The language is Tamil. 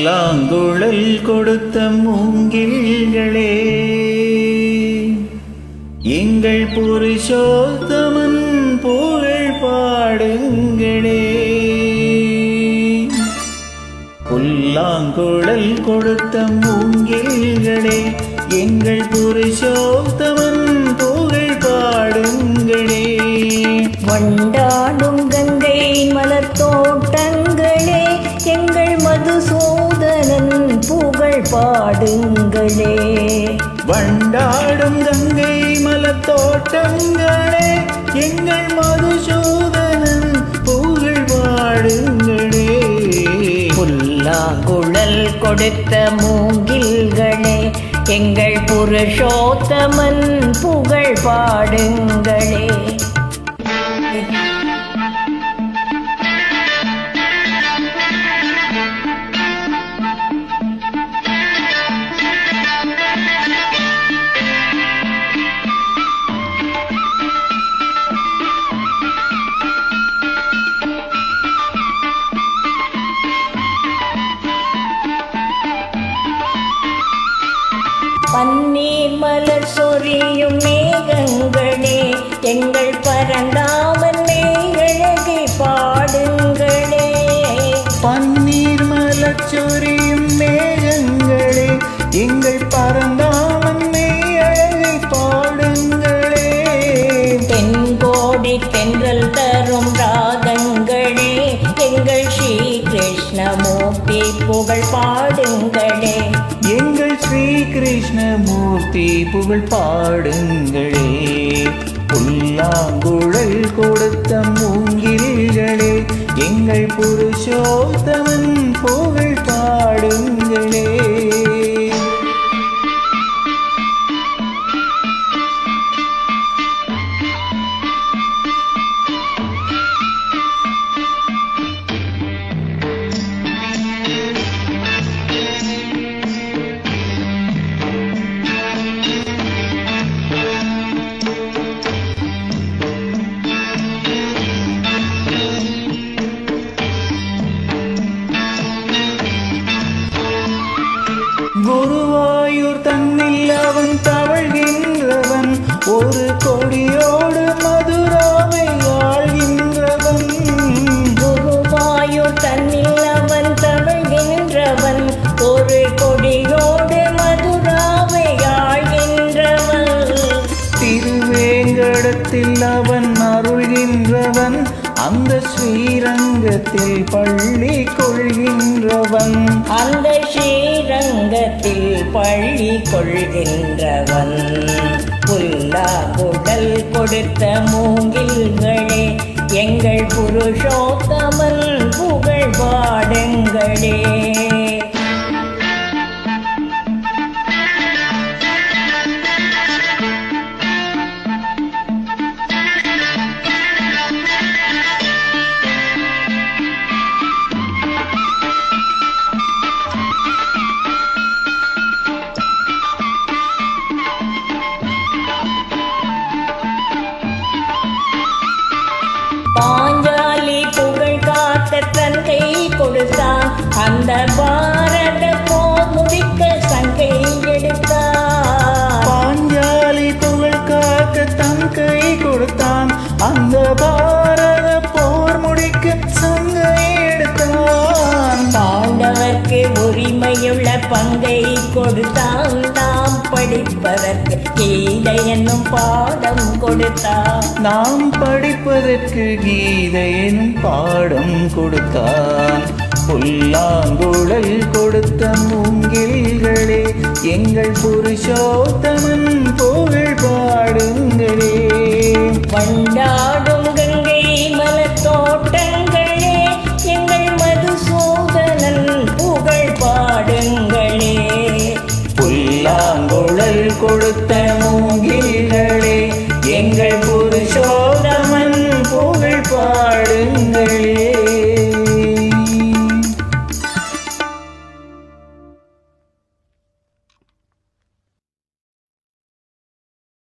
புல்லாங்குழல் கொடுத்த மூங்கில்களே, எங்கள் புருஷோத்தமன் புகழ் பாடுங்களே. புல்லாங்குழல் கொடுத்த மூங்கில்களே, எங்கள் புருஷோத்தமன் புகழ் பாடுங்களே. வண்டாடும் கங்கை மலர் தோட்டங்களே, எங்கள் மதுசூதனன் புகழ் பாடுங்களே. வண்டாடும் கங்கை மலர் தோட்டங்களே, எங்கள் மதுசூதனன் புகழ் பாடுங்களே. புல்லாங்குழல் கொடுத்த மூங்கில்களே, எங்கள் புருஷோத்தமன் புகழ் பாடுங்களே. பன்னீர் மலர் சொரியும் மேகங்களே, எங்கள் பரந்தாமன் மேலழகை பாடுங்களே. பன்னீர் மலர் சொரியும் மேகங்களே, எங்கள் பரந்தாமன் மேலழகை பாடுங்களே. தென்கோடி தென்றல் தரும் ராகங்களே, எங்கள் ஸ்ரீ கிருஷ்ணமூர்த்தி புகழ் பாடுங்களே. எங்கள் ஸ்ரீ கிருஷ்ணமூர்த்தி புகழ் பாடுங்களே. புல்லாங்குழல் கொடுத்த மூங்கில்களே, எங்கள் புருஷோத்தமன் புகழ் பாடுங்களே. குருவாயூர் தன்னில் அவன் தவழ்கின்றவன், ஒரு கொடியோடு மதுராவை ஆழ்கின்றவன். குருவாயூர் தன்னில் அவன் தவழ்கின்றவன், ஒரு கொடியோடு மதுராவை ஆழ்கின்றவன். திருவேங்கடத்தில் அவன் அருள்கின்றவன், அந்த ஸ்ரீரங்கத்தில் பள்ளி கொள்கின்றவன். அந்த ஸ்ரீரங்கத்தில் பள்ளி கொள்கின்றவன். புல்லாங்குழல் கொடுத்த மூங்கில்களே, எங்கள் புருஷோத்தமன் புகழ் பாடுங்களே. பாஞ்சாலி புகழ் காக்க தன் கை கொடுத்தான், அந்த பாரத போர் முடிக்க சங்கை எடுத்தான். பாஞ்சாலி புகழ் காக்க தன் கை கொடுத்தான், அந்த பாரத போர் முடிக்க சங்கை எடுத்தான். பாண்டவர்க்கு உரிமையுள்ள பங்கை கொடுத்தான், நாம் படிப்பதற்கு கீதை என்னும் பாடம் கொடுத்தான். நாம் படிப்பதற்கு கீதை எனும் பாடம் கொடுத்தான். புல்லாங்குழல் கொடுத்த மூங்கில்களே, எங்கள் புருஷோத்தமன் புகழ் பாடுங்களே. வண்டாடும் கங்கை மலர் தோட்டங்களே, எங்கள் மதுசூதனன் புகழ் பாடுங்களே. புல்லாங்குழல் கொடுத்த